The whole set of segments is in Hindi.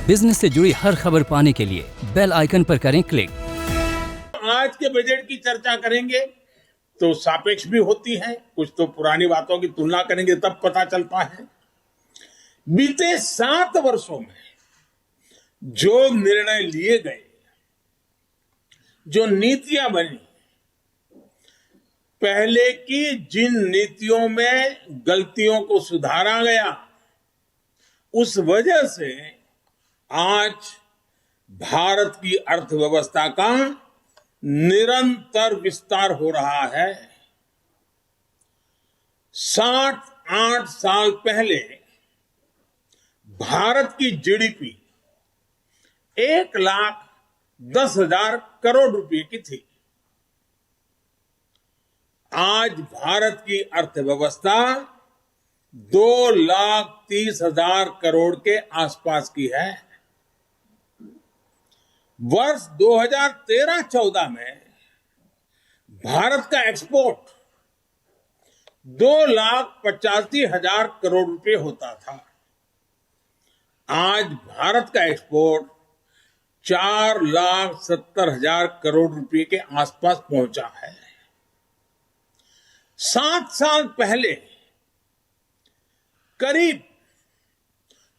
बिजनेस से जुड़ी हर खबर पाने के लिए बेल आइकन पर करें क्लिक। आज के बजट की चर्चा करेंगे तो सापेक्ष भी होती है, कुछ तो पुरानी बातों की तुलना करेंगे तब पता चलता है। बीते 7 वर्षों में जो निर्णय लिए गए, जो नीतियां बनी, पहले की जिन नीतियों में गलतियों को सुधारा गया, उस वजह से आज भारत की अर्थव्यवस्था का निरंतर विस्तार हो रहा है। 7-8 साल पहले भारत की जीडीपी 1,10,000 करोड़ रुपए की थी। आज भारत की अर्थव्यवस्था 2,30,000 करोड़ के आसपास की है। वर्ष 2013-14 में भारत का एक्सपोर्ट 2,85,000 करोड़ रुपए होता था। आज भारत का एक्सपोर्ट 4,70,000 करोड़ रुपए के आसपास पहुंचा है। 7 साल पहले करीब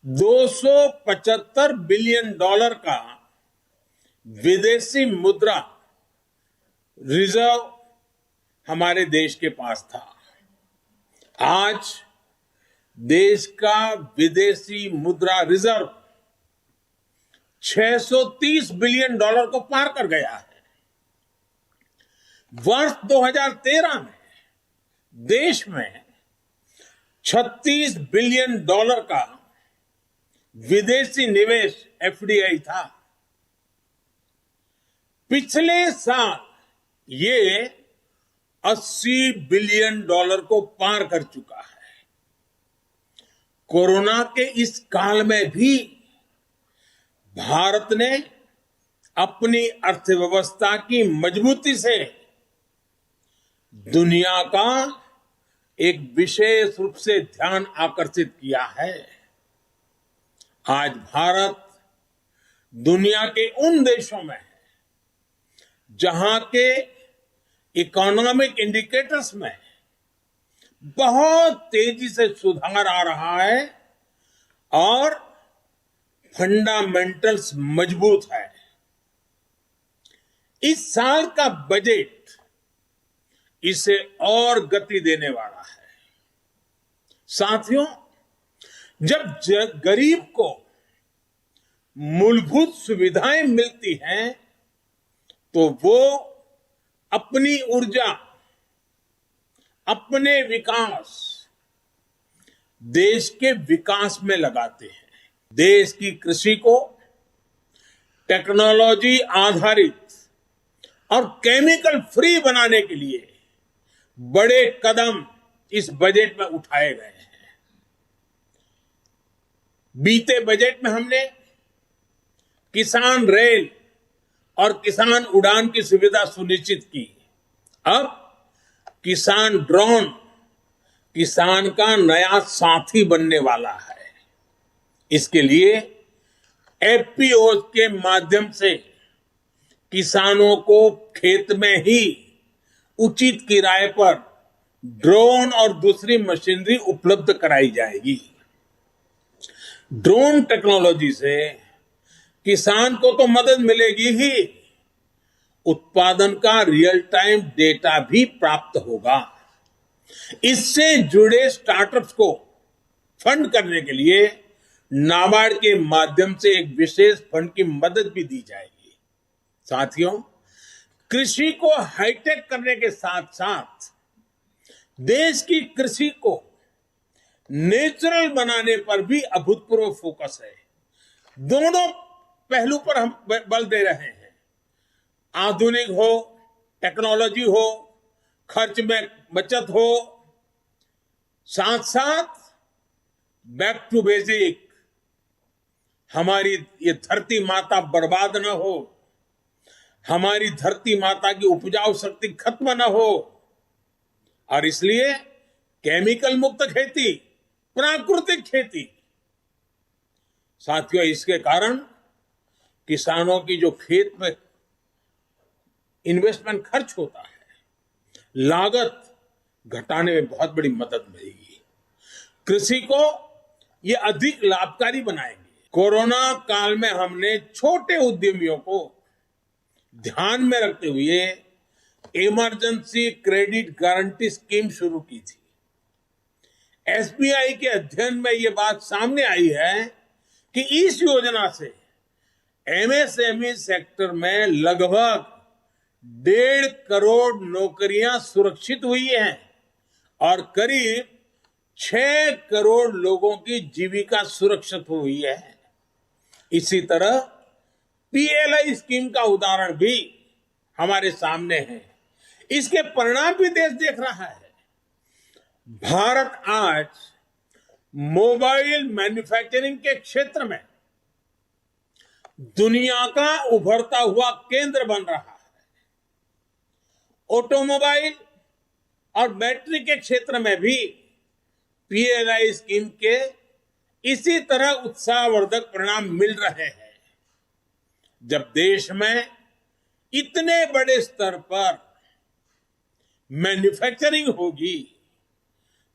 $275 बिलियन का विदेशी मुद्रा रिजर्व हमारे देश के पास था। आज देश का विदेशी मुद्रा रिजर्व $630 बिलियन को पार कर गया है। वर्ष 2013 में देश में $36 बिलियन का विदेशी निवेश एफडीआई था। पिछले साल ये $80 बिलियन को पार कर चुका है। कोरोना के इस काल में भी भारत ने अपनी अर्थव्यवस्था की मजबूती से दुनिया का एक विशेष रूप से ध्यान आकर्षित किया है। आज भारत दुनिया के उन देशों में है जहां के इकोनॉमिक इंडिकेटर्स में बहुत तेजी से सुधार आ रहा है और फंडामेंटल्स मजबूत है। इस साल का बजट इसे और गति देने वाला है। साथियों, जब गरीब को मूलभूत सुविधाएं मिलती हैं तो वो अपनी ऊर्जा, अपने विकास, देश के विकास में लगाते हैं। देश की कृषि को टेक्नोलॉजी आधारित और केमिकल फ्री बनाने के लिए बड़े कदम इस बजट में उठाए गए हैं। बीते बजट में हमने किसान रेल और किसान उड़ान की सुविधा सुनिश्चित की। अब किसान ड्रोन किसान का नया साथी बनने वाला है। इसके लिए एफपीओ के माध्यम से किसानों को खेत में ही उचित किराए पर ड्रोन और दूसरी मशीनरी उपलब्ध कराई जाएगी। ड्रोन टेक्नोलॉजी से किसान को तो मदद मिलेगी ही, उत्पादन का रियल टाइम डेटा भी प्राप्त होगा। इससे जुड़े स्टार्टअप्स को फंड करने के लिए नाबार्ड के माध्यम से एक विशेष फंड की मदद भी दी जाएगी। साथियों, कृषि को हाईटेक करने के साथ साथ देश की कृषि को नेचुरल बनाने पर भी अभूतपूर्व फोकस है। दोनों पहलू पर हम बल दे रहे हैं। आधुनिक हो, टेक्नोलॉजी हो, खर्च में बचत हो, साथ साथ बैक टू बेसिक, हमारी ये धरती माता बर्बाद न हो, हमारी धरती माता की उपजाऊ शक्ति खत्म न हो, और इसलिए केमिकल मुक्त खेती, प्राकृतिक खेती, साथियों, इसके कारण किसानों की जो खेत में इन्वेस्टमेंट खर्च होता है, लागत घटाने में बहुत बड़ी मदद मिलेगी। कृषि को ये अधिक लाभकारी बनाएंगे। कोरोना काल में हमने छोटे उद्यमियों को ध्यान में रखते हुए इमरजेंसी क्रेडिट गारंटी स्कीम शुरू की थी। एसबीआई के अध्ययन में ये बात सामने आई है कि इस योजना से एमएसएमई सेक्टर में लगभग 1.5 करोड़ नौकरियां सुरक्षित हुई हैं और करीब 6 करोड़ लोगों की जीविका सुरक्षित हुई है। इसी तरह पीएलआई स्कीम का उदाहरण भी हमारे सामने है। इसके परिणाम भी देश देख रहा है। भारत आज मोबाइल मैन्युफैक्चरिंग के क्षेत्र में दुनिया का उभरता हुआ केंद्र बन रहा है। ऑटोमोबाइल और बैटरी के क्षेत्र में भी पीएलआई स्कीम के इसी तरह उत्साहवर्धक परिणाम मिल रहे हैं। जब देश में इतने बड़े स्तर पर मैन्युफैक्चरिंग होगी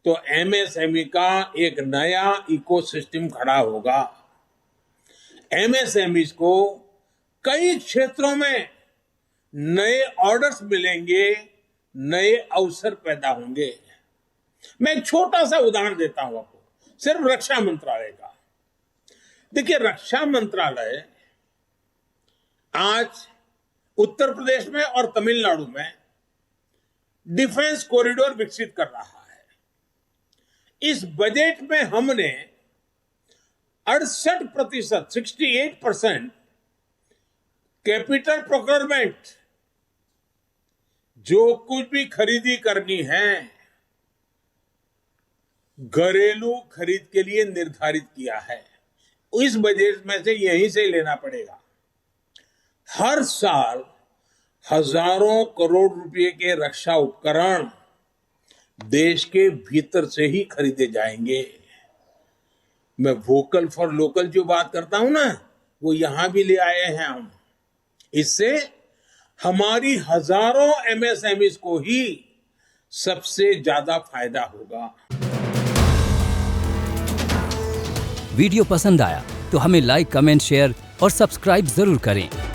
तो एमएसएमई का एक नया इकोसिस्टम खड़ा होगा। एमएसएमई को कई क्षेत्रों में नए ऑर्डर्स मिलेंगे, नए अवसर पैदा होंगे। मैं एक छोटा सा उदाहरण देता हूं आपको, सिर्फ रक्षा मंत्रालय का। देखिए, रक्षा मंत्रालय आज उत्तर प्रदेश में और तमिलनाडु में डिफेंस कॉरिडोर विकसित कर रहा है। इस बजट में हमने 68% कैपिटल प्रोक्योरमेंट, जो कुछ भी खरीदी करनी है, घरेलू खरीद के लिए निर्धारित किया है। इस बजट में से यहीं से लेना पड़ेगा। हर साल हजारों करोड़ रुपए के रक्षा उपकरण देश के भीतर से ही खरीदे जाएंगे। मैं वोकल फॉर लोकल जो बात करता हूं ना, वो यहां भी ले आए हैं हम। इससे हमारी हजारों एमएसएमई को ही सबसे ज्यादा फायदा होगा। वीडियो पसंद आया तो हमें लाइक, कमेंट, शेयर और सब्सक्राइब जरूर करें।